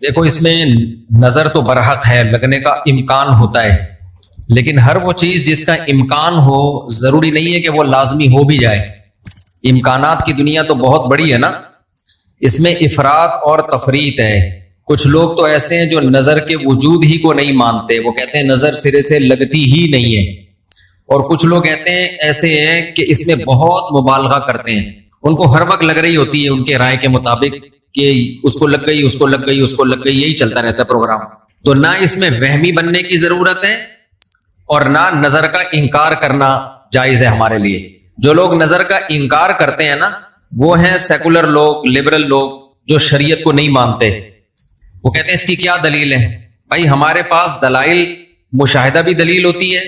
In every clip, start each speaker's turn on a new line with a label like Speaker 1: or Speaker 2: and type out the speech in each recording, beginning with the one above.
Speaker 1: دیکھو اس میں نظر تو برحق ہے، لگنے کا امکان ہوتا ہے، لیکن ہر وہ چیز جس کا امکان ہو ضروری نہیں ہے کہ وہ لازمی ہو بھی جائے۔ امکانات کی دنیا تو بہت بڑی ہے نا، اس میں افراط اور تفریط ہے۔ کچھ لوگ تو ایسے ہیں جو نظر کے وجود ہی کو نہیں مانتے، وہ کہتے ہیں نظر سرے سے لگتی ہی نہیں ہے، اور کچھ لوگ کہتے ہیں ایسے ہیں کہ اس میں بہت مبالغہ کرتے ہیں، ان کو ہر وقت لگ رہی ہوتی ہے ان کے رائے کے مطابق کہ اس کو لگ گئی، اس کو لگ گئی، اس کو لگ گئی، یہی چلتا رہتا ہے پروگرام۔ تو نہ اس میں وہمی بننے کی ضرورت ہے اور نہ نظر کا انکار کرنا جائز ہے ہمارے لیے۔ جو لوگ نظر کا انکار کرتے ہیں نا، وہ ہیں سیکولر لوگ، لبرل لوگ، جو شریعت کو نہیں مانتے۔ وہ کہتے ہیں اس کی کیا دلیل ہے؟ بھائی ہمارے پاس دلائل، مشاہدہ بھی دلیل ہوتی ہے،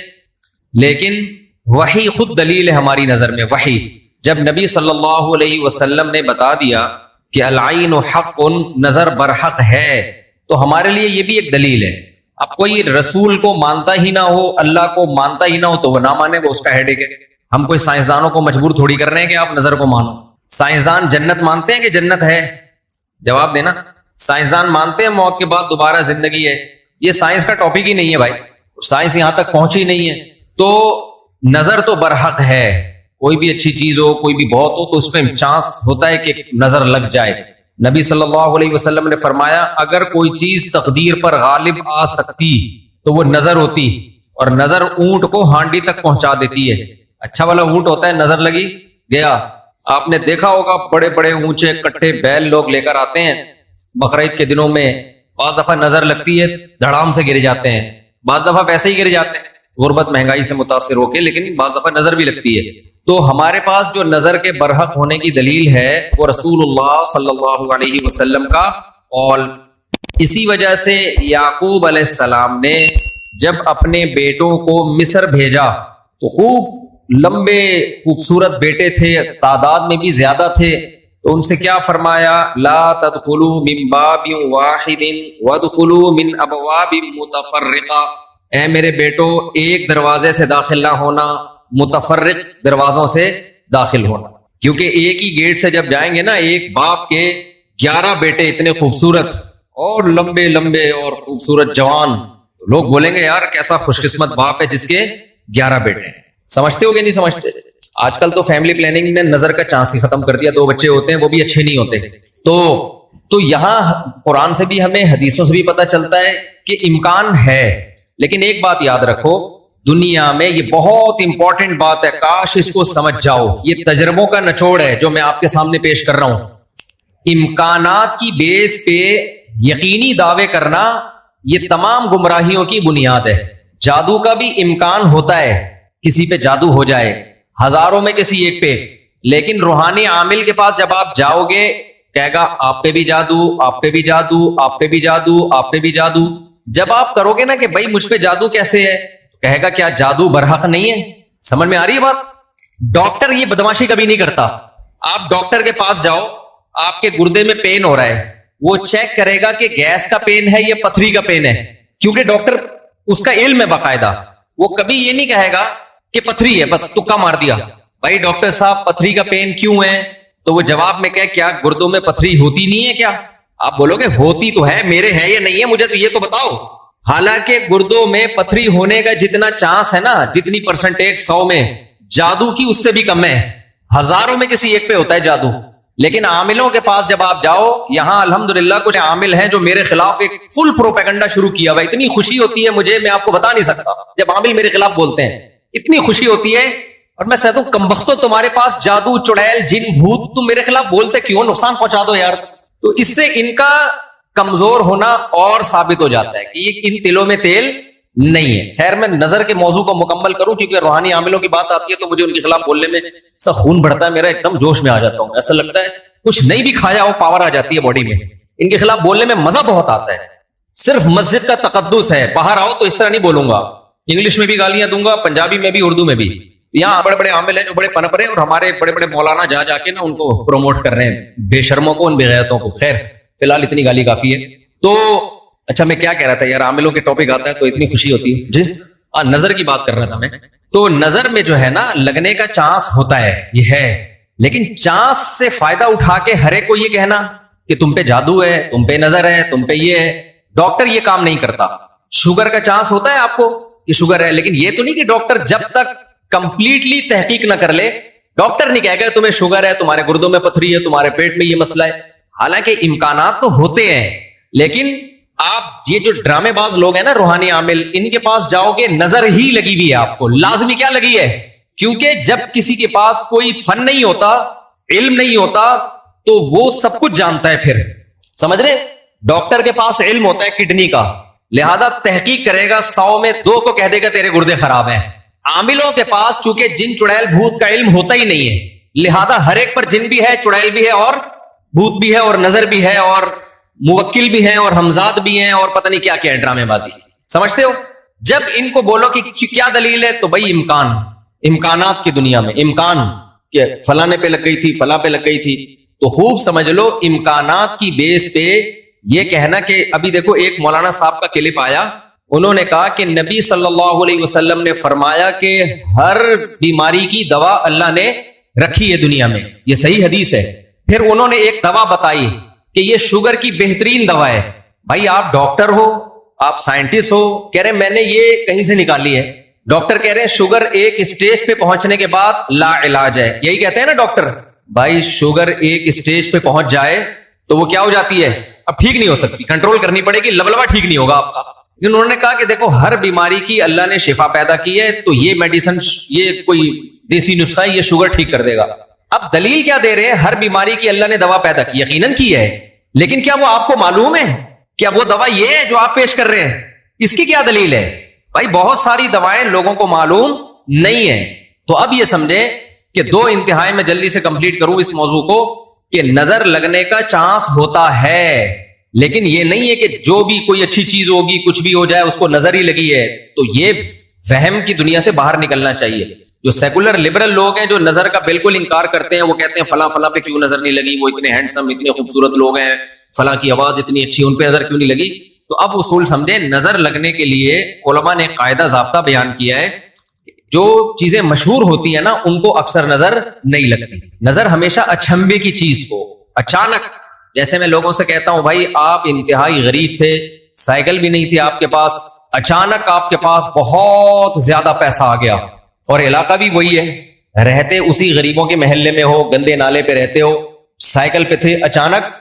Speaker 1: لیکن وحی خود دلیل ہے ہماری نظر میں۔ وحی جب نبی صلی اللہ علیہ وسلم نے بتا دیا کہ العین حق، نظر برحق ہے، تو ہمارے لیے یہ بھی ایک دلیل ہے۔ اب کوئی رسول کو مانتا ہی نہ ہو، اللہ کو مانتا ہی نہ ہو، تو وہ نہ مانے، وہ اس کا ہیڈیک ہے۔ ہم کوئی سائنسدانوں کو مجبور تھوڑی کر رہے ہیں کہ آپ نظر کو مانو۔ سائنسدان جنت مانتے ہیں کہ جنت ہے؟ جواب دینا۔ سائنسدان مانتے ہیں موت کے بعد دوبارہ زندگی ہے؟ یہ سائنس کا ٹاپک ہی نہیں ہے بھائی، سائنس یہاں تک پہنچی نہیں ہے۔ تو نظر تو برحق ہے، کوئی بھی اچھی چیز ہو، کوئی بھی بہت ہو، تو اس میں چانس ہوتا ہے کہ نظر لگ جائے۔ نبی صلی اللہ علیہ وسلم نے فرمایا اگر کوئی چیز تقدیر پر غالب آ سکتی تو وہ نظر ہوتی، اور نظر اونٹ کو ہانڈی تک پہنچا دیتی ہے۔ اچھا والا اونٹ ہوتا ہے، نظر لگی گیا۔ آپ نے دیکھا ہوگا بڑے بڑے اونچے کٹھے بیل لوگ لے کر آتے ہیں بقرعید کے دنوں میں، بعض دفعہ نظر لگتی ہے دھڑام سے گر جاتے ہیں، بعض دفعہ ویسے ہی گر جاتے ہیں غربت مہنگائی سے متاثر ہو کے، لیکن بعض دفعہ نظر بھی لگتی ہے۔ تو ہمارے پاس جو نظر کے برحق ہونے کی دلیل ہے وہ رسول اللہ صلی اللہ علیہ وسلم کا قول۔ اسی وجہ سے یعقوب علیہ السلام نے جب اپنے بیٹوں کو مصر بھیجا تو خوب لمبے خوبصورت بیٹے تھے، تعداد میں بھی زیادہ تھے، تو ان سے کیا فرمایا؟ لا تدخلوا من باب واحد وادخلوا من ابواب متفرقہ، اے میرے بیٹو ایک دروازے سے داخل نہ ہونا، متفرق دروازوں سے داخل ہونا، کیونکہ ایک ہی گیٹ سے جب جائیں گے نا، ایک باپ کے 11 بیٹے اتنے خوبصورت اور لمبے لمبے اور خوبصورت جوان، تو لوگ بولیں گے یار کیسا خوش قسمت باپ ہے جس کے 11 بیٹے ہیں۔ سمجھتے ہو کہ نہیں سمجھتے؟ آج کل تو فیملی پلاننگ نے نظر کا چانس ہی ختم کر دیا، 2 بچے ہوتے ہیں وہ بھی اچھے نہیں ہوتے۔ تو یہاں قرآن سے بھی ہمیں، حدیثوں سے بھی پتہ چلتا ہے کہ امکان ہے، لیکن ایک بات یاد رکھو، دنیا میں یہ بہت امپورٹنٹ بات ہے، کاش اس کو سمجھ جاؤ، یہ تجربوں کا نچوڑ ہے جو میں آپ کے سامنے پیش کر رہا ہوں۔ امکانات کی بیس پہ یقینی دعوے کرنا یہ تمام گمراہیوں کی بنیاد ہے۔ جادو کا بھی امکان ہوتا ہے، کسی پہ جادو ہو جائے، ہزاروں میں کسی ایک پہ، لیکن روحانی عامل کے پاس جب آپ جاؤ گے کہے گا آپ پہ بھی جادو، آپ پہ بھی جادو، آپ پہ بھی جادو، آپ پہ بھی جادو۔ جب آپ کرو گے نا کہ بھائی مجھ پہ جادو کیسے ہے، کہے گا کیا جادو برحق نہیں ہے؟ سمجھ میں آ رہی ہے بات؟ ڈاکٹر یہ بدماشی کبھی نہیں کرتا۔ آپ ڈاکٹر کے پاس جاؤ، آپ کے گردے میں پین ہو رہا ہے، وہ چیک کرے گا کہ گیس کا پین ہے یا پتھری کا پین ہے، کیونکہ ڈاکٹر اس کا علم ہے باقاعدہ۔ وہ کبھی یہ نہیں کہے گا کہ پتھری ہے بس تکا مار دیا، بھائی ڈاکٹر صاحب پتھری کا پین کیوں ہے؟ تو وہ جواب میں کہے کیا گردوں میں پتھری ہوتی نہیں ہے کیا؟ آپ بولو گے ہوتی تو ہے، میرے ہے یا نہیں ہے مجھے تو یہ تو بتاؤ۔ حالانکہ گردوں میں پتھری ہونے کا جتنا چانس ہے نا، جتنی پرسنٹیج 100 میں، جادو کی اس سے بھی کم ہے، ہزاروں میں کسی ایک پہ ہوتا ہے جادو۔ لیکن عاملوں کے پاس جب آپ جاؤ، یہاں الحمدللہ کچھ عامل ہیں جو میرے خلاف ایک فل پروپیگنڈا شروع کیا ہوا، اتنی خوشی ہوتی ہے مجھے، میں آپ کو بتا نہیں سکتا جب عامل میرے خلاف بولتے ہیں، اتنی خوشی ہوتی ہے۔ اور میں کہتا ہوں کمبختو تمہارے پاس جادو، چڑیل، جن، بھوت، تم میرے خلاف بولتے کیوں؟ نقصان پہنچا دو یار۔ تو اس سے ان کا کمزور ہونا اور ثابت ہو جاتا ہے کہ یہ ان تلوں میں تیل نہیں ہے۔ خیر میں نظر کے موضوع کو مکمل کروں، کیونکہ روحانی عاملوں کی بات آتی ہے تو مجھے ان کے خلاف بولنے میں سا خون بڑھتا ہے، میرا ایک دم جوش میں آ جاتا ہوں، ایسا لگتا ہے کچھ نہیں بھی کھایا ہو پاور آ جاتی ہے باڈی میں۔ ان کے خلاف بولنے میں مزہ بہت آتا ہے، صرف مسجد کا تقدس ہے، باہر آؤ تو اس طرح نہیں بولوں گا، انگلش میں بھی گالیاں دوں گا، پنجابی میں بھی، اردو میں بھی۔ یہاں بڑے بڑے عامل ہیں جو بڑے پنپ رہے ہیں، اور ہمارے بڑے بڑے مولانا جا کے نا ان کو پروموٹ کر رہے ہیں، بے شرموں کو، ان بے غیرتوں کو۔ خیر فی الحال اتنی گالی کافی ہے۔ تو اچھا میں کیا کہہ رہا تھا یار، عاملوں کے ٹاپک آتا ہے تو اتنی خوشی ہوتی ہے جی۔ نظر کی بات کر رہا تھا میں۔ تو نظر میں جو ہے نا لگنے کا چانس ہوتا ہے، یہ ہے، لیکن چانس سے فائدہ اٹھا کے ہر ایک کو یہ کہنا کہ تم پہ جادو ہے, تم پہ نظر ہے, تم پہ یہ ہے. ڈاکٹر یہ کام نہیں کرتا. شوگر کا چانس ہوتا ہے آپ کو کہ شوگر ہے, لیکن یہ تو نہیں کہ ڈاکٹر جب تک کمپلیٹلی تحقیق نہ کر لے, ڈاکٹر نہیں کہے گا تمہیں شوگر ہے, تمہارے گردوں میں پتھری ہے, تمہارے پیٹ میں یہ مسئلہ ہے. حالانکہ امکانات تو ہوتے ہیں, لیکن آپ یہ جو ڈرامے باز لوگ ہیں نا, روحانی عامل, ان کے پاس جاؤ گے نظر ہی لگی ہوئی ہے آپ کو. لازمی کیا لگی ہے؟ کیونکہ جب کسی کے پاس کوئی فن نہیں ہوتا, علم نہیں ہوتا, تو وہ سب کچھ جانتا ہے. پھر سمجھ رہے, ڈاکٹر کے پاس علم ہوتا ہے کڈنی کا, لہذا تحقیق کرے گا, 100 میں 2 کو کہہ دے گا تیرے گردے خراب ہیں. عاملوں کے پاس چونکہ جن چڑیل بھوت کا علم ہوتا ہی نہیں ہے, لہذا ہر ایک پر جن بھی ہے, چڑیل بھی ہے, اور بھوت بھی ہے, اور نظر بھی ہے, اور موکل بھی ہیں, اور حمزات بھی ہیں, اور پتہ نہیں کیا کیا ہے, ڈرامے بازی. سمجھتے ہو؟ جب ان کو بولو کہ کیا دلیل ہے, تو بھائی امکانات کی دنیا میں امکان کہ فلانے پہ لگ گئی تھی, فلاں پہ لگ گئی تھی, تو خوب سمجھ لو امکانات کی بیس پہ یہ کہنا کہ ابھی دیکھو ایک مولانا صاحب کا کلپ آیا, انہوں نے کہا کہ نبی صلی اللہ علیہ وسلم نے فرمایا کہ ہر بیماری کی دوا اللہ نے رکھی ہے دنیا میں. یہ صحیح حدیث ہے. پھر انہوں نے ایک دوا بتائی کہ یہ شوگر کی بہترین دوا ہے. بھائی آپ ڈاکٹر ہو, آپ سائنٹسٹ ہو, کہہ رہے میں نے یہ کہیں سے نکالی ہے. ڈاکٹر کہہ رہے ہیں شوگر ایک اسٹیج پہ پہنچنے کے بعد لا علاج ہے, یہی کہتے ہیں نا ڈاکٹر. بھائی شوگر ایک اسٹیج پہ پہنچ جائے تو وہ کیا ہو جاتی ہے, اب ٹھیک نہیں ہو سکتی, کنٹرول کرنی پڑے گی, لبلبا ٹھیک نہیں ہوگا آپ کا. لیکن انہوں نے کہا کہ دیکھو ہر بیماری کی اللہ نے شفا پیدا کی ہے, تو یہ میڈیسن, یہ کوئی دیسی نسخہ ہے, یہ شوگر ٹھیک کر دے گا. اب دلیل کیا دے رہے ہیں؟ ہر بیماری کی اللہ نے دوا پیدا کی, یقیناً کی ہے, لیکن کیا وہ آپ کو معلوم ہے؟ کیا وہ دوا یہ ہے جو آپ پیش کر رہے ہیں؟ اس کی کیا دلیل ہے؟ بھائی بہت ساری دوائیں لوگوں کو معلوم نہیں ہے. تو اب یہ سمجھے کہ 2 انتہائی میں جلدی سے کمپلیٹ کروں اس موضوع کو, کہ نظر لگنے کا چانس ہوتا ہے, لیکن یہ نہیں ہے کہ جو بھی کوئی اچھی چیز ہوگی, کچھ بھی ہو جائے, اس کو نظر ہی لگی ہے. تو یہ وہم کی دنیا سے باہر نکلنا چاہیے. جو سیکولر لبرل لوگ ہیں جو نظر کا بالکل انکار کرتے ہیں, وہ کہتے ہیں فلاں فلاں پہ کیوں نظر نہیں لگی, وہ اتنے ہینڈسم, اتنے خوبصورت لوگ ہیں, فلاں کی آواز اتنی اچھی, ان پہ نظر کیوں نہیں لگی. تو اب اصول سمجھے, نظر لگنے کے لیے علماء نے قاعدہ ضابطہ بیان کیا ہے, جو چیزیں مشہور ہوتی ہیں نا ان کو اکثر نظر نہیں لگتی. نظر ہمیشہ اچھمبے کی چیز کو, اچانک, جیسے میں لوگوں سے کہتا ہوں بھائی آپ انتہائی غریب تھے, سائیکل بھی نہیں تھی آپ کے پاس, اچانک آپ کے پاس بہت زیادہ پیسہ آ گیا, اور علاقہ بھی وہی ہے, رہتے اسی غریبوں کے محلے میں ہو, گندے نالے پہ رہتے ہو, سائیکل پہ تھے, اچانک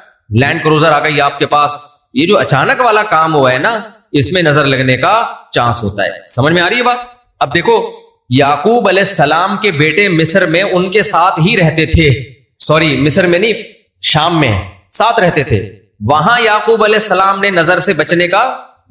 Speaker 1: لینڈ کروزر آ گئی آپ کے پاس. یہ جو اچانک والا کام ہوا ہے نا, اس میں نظر لگنے کا چانس ہوتا ہے. سمجھ میں آ رہی ہے بات؟ اب دیکھو یعقوب علیہ السلام کے بیٹے مصر میں ان کے ساتھ ہی رہتے تھے, سوری مصر میں نہیں, شام میں ساتھ رہتے تھے. وہاں یعقوب علیہ السلام نے نظر سے بچنے کا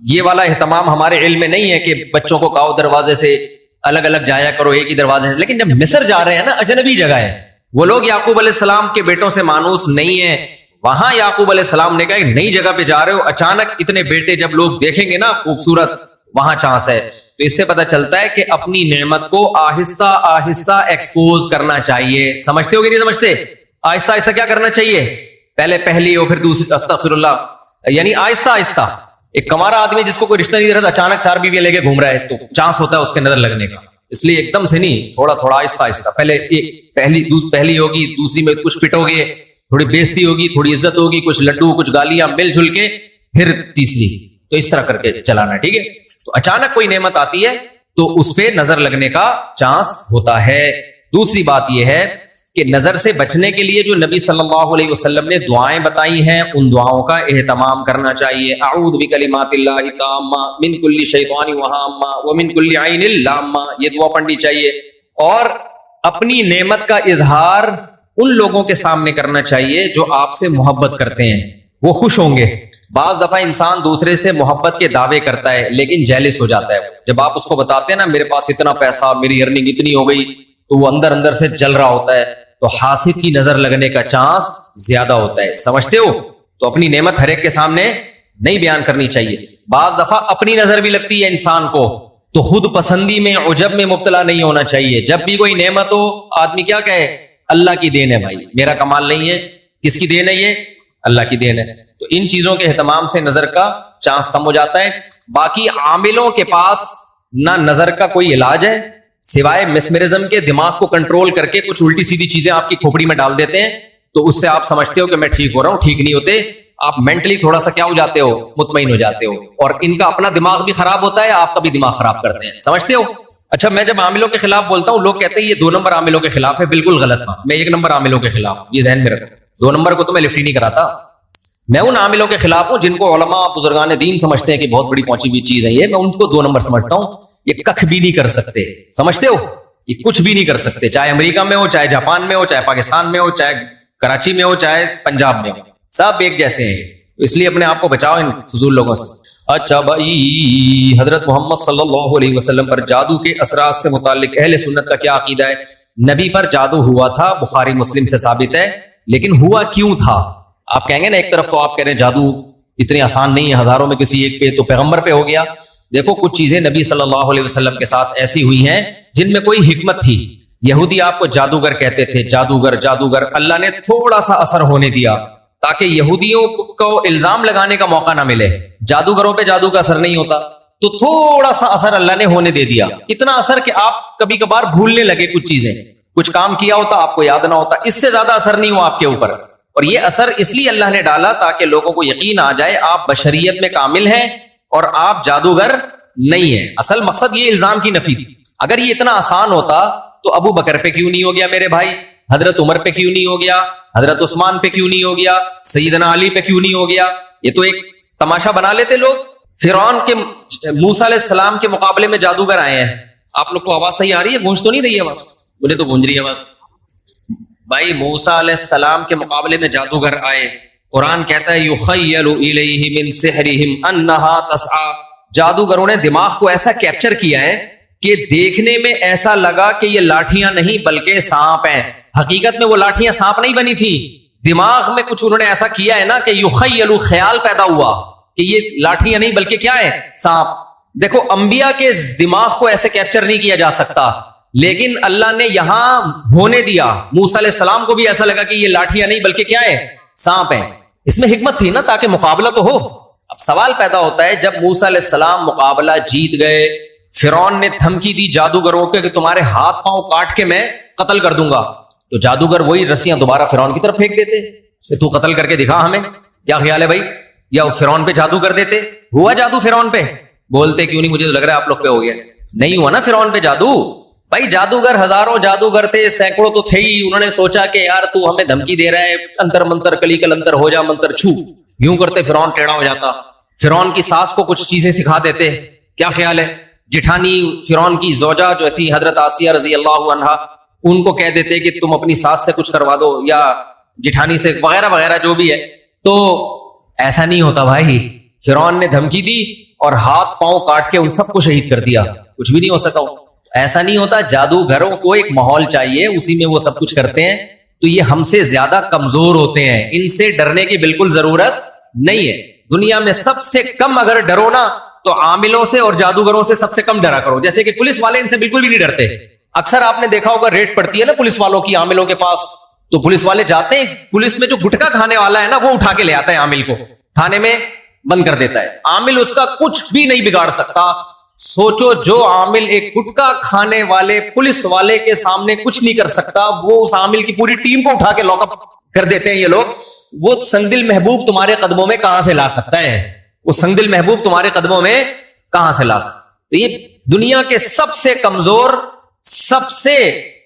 Speaker 1: یہ والا اہتمام ہمارے علم میں نہیں ہے کہ بچوں کو کہو دروازے سے الگ الگ جایا کرو, ایک ہی دروازے سے. لیکن جب مصر جا رہے ہیں نا, اجنبی جگہ ہے, وہ لوگ یعقوب علیہ السلام کے بیٹوں سے مانوس نہیں ہیں. وہاں یعقوب علیہ السلام نے کہا ایک نئی جگہ پہ جا رہے ہو, اچانک اتنے بیٹے جب لوگ دیکھیں گے نا خوبصورت, وہاں چانس ہے. تو اس سے پتہ چلتا ہے کہ اپنی نعمت کو آہستہ آہستہ ایکسپوز کرنا چاہیے. سمجھتے ہو کہ نہیں سمجھتے؟ آہستہ آہستہ کیا کرنا چاہیے؟ پہلے پہلی ہو, پھر دوسری, استغفر اللہ, یعنی آہستہ آہستہ. ایک کمارا آدمی جس کو کوئی رشتہ نہیں دے رہا, اچانک 4 بیویاں لے کے گھوم رہا ہے, تو چانس ہوتا ہے اس کے نظر لگنے کا. اس لیے ایک دم سے نہیں, تھوڑا تھوڑا آہستہ آہستہ. پہلے ایک پہلی ہوگی, دوسری میں کچھ پٹو گے, تھوڑی بےزتی ہوگی, تھوڑی عزت ہوگی, کچھ لڈو, کچھ گالیاں مل جل کے, پھر تیسری. تو اس طرح کر کے چلانا, ٹھیک ہے؟ تو اچانک کوئی نعمت آتی ہے تو اس پہ نظر لگنے کا چانس ہوتا ہے. دوسری بات یہ ہے کہ نظر سے بچنے کے لیے جو نبی صلی اللہ علیہ وسلم نے دعائیں بتائی ہیں, ان دعاؤں کا اہتمام کرنا چاہیے. اعوذ بکلمات اللہ التامہ من کل شیطان وہامہ ومن کل عین لامہ, یہ دعا پڑھنی چاہیے. اور اپنی نعمت کا اظہار ان لوگوں کے سامنے کرنا چاہیے جو آپ سے محبت کرتے ہیں, وہ خوش ہوں گے. بعض دفعہ انسان دوسرے سے محبت کے دعوے کرتا ہے لیکن جیلس ہو جاتا ہے. جب آپ اس کو بتاتے ہیں نا میرے پاس اتنا پیسہ, میری ارننگ اتنی ہو گئی, تو وہ اندر اندر سے جل رہا ہوتا ہے. تو حاسد کی نظر لگنے کا چانس زیادہ ہوتا ہے. سمجھتے ہو؟ تو اپنی نعمت ہر ایک کے سامنے نہیں بیان کرنی چاہیے. بعض دفعہ اپنی نظر بھی لگتی ہے انسان کو, تو خود پسندی میں, عجب میں مبتلا نہیں ہونا چاہیے. جب بھی کوئی نعمت ہو, آدمی کیا کہے, اللہ کی دین ہے بھائی, میرا کمال نہیں ہے. کس کی دین ہے؟ یہ اللہ کی دین ہے. تو ان چیزوں کے اہتمام سے نظر کا چانس کم ہو جاتا ہے. باقی عاملوں کے پاس نہ نظر کا کوئی علاج ہے سوائے مسمرزم کے, دماغ کو کنٹرول کر کے کچھ الٹی سیدھی چیزیں آپ کی کھوپڑی میں ڈال دیتے ہیں, تو اس سے آپ سمجھتے ہو کہ میں ٹھیک ہو رہا ہوں. ٹھیک نہیں ہوتے, آپ مینٹلی تھوڑا سا کیا ہو جاتے ہو, مطمئن ہو جاتے ہو, اور ان کا اپنا دماغ بھی خراب ہوتا ہے, آپ کا بھی دماغ خراب کرتے ہیں, سمجھتے ہو. اچھا, میں جب عاملوں کے خلاف بولتا ہوں, لوگ کہتے ہیں یہ 2 نمبر عاملوں کے خلاف ہے. بالکل غلط بات, میں 1 نمبر عاملوں کے خلاف, یہ ذہن میں رکھو. 2 نمبر کو تو میں لفٹ ہی نہیں کراتا. میں ان عاملوں کے خلاف ہوں جن کو علماء بزرگان دین سمجھتے ہیں کہ بہت بڑی پہنچی ہوئی چیز ہے یہ. میں ان کو 2 نمبر سمجھتا ہوں. یہ کخ بھی نہیں کر سکتے, سمجھتے ہو, یہ کچھ بھی نہیں کر سکتے, چاہے امریکہ میں ہو, چاہے جاپان میں ہو, چاہے پاکستان میں ہو, چاہے کراچی میں ہو, چاہے پنجاب میں ہو, سب ایک جیسے ہیں. اس لیے اپنے آپ کو بچاؤ ان فضول لوگوں سے. اچھا بھائی, حضرت محمد صلی اللہ علیہ وسلم پر جادو کے اثرات سے متعلق اہل سنت کا کیا عقیدہ ہے؟ نبی پر جادو ہوا تھا, بخاری مسلم سے ثابت ہے, لیکن ہوا کیوں تھا؟ آپ کہیں گے نا, ایک طرف تو آپ کہہ رہے ہیں جادو اتنی آسان نہیں ہے, ہزاروں میں کسی ایک پہ, تو پیغمبر پہ ہو گیا. دیکھو, کچھ چیزیں نبی صلی اللہ علیہ وسلم کے ساتھ ایسی ہوئی ہیں جن میں کوئی حکمت تھی. یہودی آپ کو جادوگر کہتے تھے, جادوگر جادوگر. اللہ نے تھوڑا سا اثر ہونے دیا تاکہ یہودیوں کو الزام لگانے کا موقع نہ ملے. جادوگروں پہ جادو کا اثر نہیں ہوتا, تو تھوڑا سا اثر اللہ نے ہونے دے دیا. اتنا اثر کہ آپ کبھی کبھار بھولنے لگے کچھ چیزیں, کچھ کام کیا ہوتا آپ کو یاد نہ ہوتا. اس سے زیادہ اثر نہیں ہوا آپ کے اوپر. اور یہ اثر اس لیے اللہ نے ڈالا تاکہ لوگوں کو یقین آ جائے آپ بشریت میں کامل ہیں اور آپ جادوگر نہیں ہیں. اصل مقصد یہ الزام کی نفی تھی. اگر یہ اتنا آسان ہوتا تو ابو بکر پہ کیوں نہیں ہو گیا میرے بھائی, حضرت عمر پہ کیوں نہیں ہو گیا, حضرت عثمان پہ کیوں نہیں ہو گیا, سیدنا علی پہ کیوں نہیں ہو گیا؟ یہ تو ایک تماشا بنا لیتے لوگ. فرعون کے موسیٰ علیہ السلام کے مقابلے میں جادوگر آئے ہیں. آپ لوگ کو آواز صحیح آ رہی ہے؟ گونج تو نہیں رہی ہے آواز؟ مجھے تو گونج رہی ہے آواز. بھائی, موسیٰ علیہ السلام کے مقابلے میں جادوگر آئے. قرآن کہتا ہے یخیل الیہ من سحرہم انہا تسعی. جادوگروں نے دماغ کو ایسا کیپچر کیا ہے کہ دیکھنے میں ایسا لگا کہ یہ لاٹھیاں نہیں بلکہ سانپ ہیں. حقیقت میں وہ لاٹھیاں سانپ نہیں بنی تھی, دماغ میں کچھ انہوں نے ایسا کیا ہے نا کہ یخیل, خیال پیدا ہوا کہ یہ لاٹھیاں نہیں بلکہ کیا ہے, سانپ. دیکھو, انبیاء کے دماغ کو ایسے کیپچر نہیں کیا جا سکتا, لیکن اللہ نے یہاں ہونے دیا. موسیٰ علیہ السلام کو بھی ایسا لگا کہ یہ لاٹھیاں نہیں بلکہ کیا ہے, سانپ ہیں. اس میں حکمت تھی نا, تاکہ مقابلہ تو ہو. اب سوال پیدا ہوتا ہے, جب موسیٰ علیہ السلام مقابلہ جیت گئے, فرعون نے دھمکی دی جادوگروں کے کہ تمہارے ہاتھ پاؤں کاٹ کے میں قتل کر دوں گا, تو جادوگر وہی رسیاں دوبارہ فرعون کی طرف پھینک دیتے کہ تو قتل کر کے دکھا ہمیں. کیا خیال ہے بھائی؟ یا فرعون پہ جادو کر دیتے. ہوا جادو فرعون پہ؟ بولتے کیوں نہیں, مجھے تو لگ رہا ہے آپ لوگ پہ ہو گیا. نہیں ہوا نا فرعون پہ جادو. بھائی, جادوگر ہزاروں جادوگر تھے, سینکڑوں تو تھے ہی. انہوں نے سوچا کہ یار تو ہمیں دھمکی دے رہا ہے, انتر منتر کلی کل انتر ہو جا منتر چھو, یوں کرتے فرعون ٹیڑھا ہو جاتا. فرعون کی ساس کو کچھ چیزیں سکھا دیتے. کیا خیال ہے؟ جٹھانی فرعون کی زوجہ جو تھی حضرت آسیہ رضی اللہ عنہا, ان کو کہہ دیتے کہ تم اپنی ساس سے کچھ کروا دو یا جٹھانی سے, وغیرہ وغیرہ جو بھی ہے. تو ایسا نہیں ہوتا بھائی. فرعون نے دھمکی دی اور ہاتھ پاؤں کاٹ کے ان سب کو شہید کر دیا. کچھ بھی نہیں ہو سکا. ایسا نہیں ہوتا. جادوگروں کو ایک ماحول چاہیے, اسی میں وہ سب کچھ کرتے ہیں. تو یہ ہم سے زیادہ کمزور ہوتے ہیں, ان سے ڈرنے کی بالکل ضرورت نہیں ہے. دنیا میں سب سے کم اگر ڈرو نا تو عاملوں سے اور جادوگروں سے سب سے کم ڈرا کرو. جیسے کہ پولیس والے ان سے بالکل بھی نہیں ڈرتے. اکثر آپ نے دیکھا ہوگا ریڈ پڑتی ہے نا پولیس والوں کی عاملوں کے پاس, تو پولیس والے جاتے ہیں, پولیس میں جو گٹکا کھانے والا ہے نا وہ اٹھا کے لے آتا ہے عامل کو, تھانے میں بند کر دیتا ہے. عامل اس کا کچھ بھی نہیں بگاڑ سکتا. سوچو, جو عامل ایک گٹکا کھانے والے پولیس والے کے سامنے کچھ نہیں کر سکتا, وہ اس عامل کی پوری ٹیم کو اٹھا کے لاک اپ کر دیتے ہیں یہ لوگ. وہ سنگدل محبوب تمہارے قدموں میں کہاں سے لا سکتا ہے؟ وہ سنگدل محبوب تمہارے قدموں میں کہاں سے لا سکتا؟ تو یہ دنیا کے سب سے کمزور, سب سے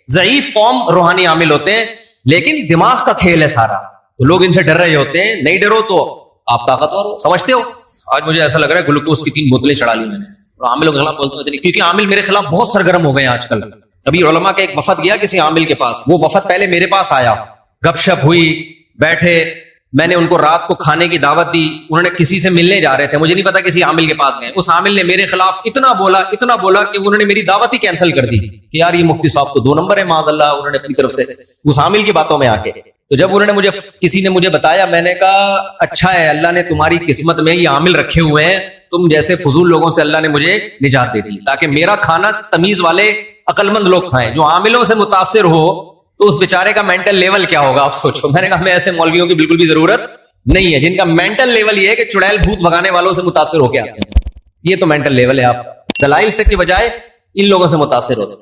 Speaker 1: ضعیف قوم روحانی عامل ہوتے ہیں, لیکن دماغ کا کھیل ہے سارا. تو لوگ ان سے ڈر رہے ہوتے ہیں. نہیں ڈرو تو آپ طاقتور ہو, سمجھتے ہو. آج مجھے ایسا لگ رہا ہے گلوکوز کی 3 بوتلیں چڑھا لی میں نے. عاملوں کے خلاف بولتا ہوں کیونکہ عامل میرے خلاف بہت سرگرم ہو گئے ہیں آج کل. ابھی علماء کا ایک وفد گیا کسی عامل کے پاس, وہ وفد پہلے میرے پاس آیا, گپ شپ ہوئی, بیٹھے, میں نے ان کو رات کو کھانے کی دعوت دی. انہوں نے کسی سے ملنے جا رہے تھے, مجھے نہیں پتا کسی عامل کے پاس گئے. اس عامل نے میرے خلاف اتنا بولا کہ انہوں نے میری دعوت ہی کینسل کر دی کہ یار یہ مفتی صاحب تو 2 نمبر ہے معاذ اللہ. انہوں نے اپنی طرف سے اس عامل کی باتوں میں آ کے, تو جب انہوں نے کسی نے مجھے بتایا, میں نے کہا اچھا ہے, اللہ نے تمہاری قسمت میں یہ عامل رکھے ہوئے ہیں, تم جیسے فضول لوگوں سے اللہ نے مجھے نجات دے دی, تاکہ میرا کھانا تمیز والے عقل مند لوگ کھائیں. جو عاملوں سے متاثر ہو تو اس بیچارے کا مینٹل لیول کیا ہوگا آپ سوچو. میں نے کہا میں ایسے مولویوں کی بالکل بھی ضرورت نہیں ہے جن کا مینٹل لیول یہ ہے کہ چڑیل بھوت بھگانے والوں سے متاثر ہو کے آتے ہیں. یہ تو مینٹل لیول ہے آپ دلائل سے کی بجائے ان لوگوں سے متاثر ہوتے ہیں.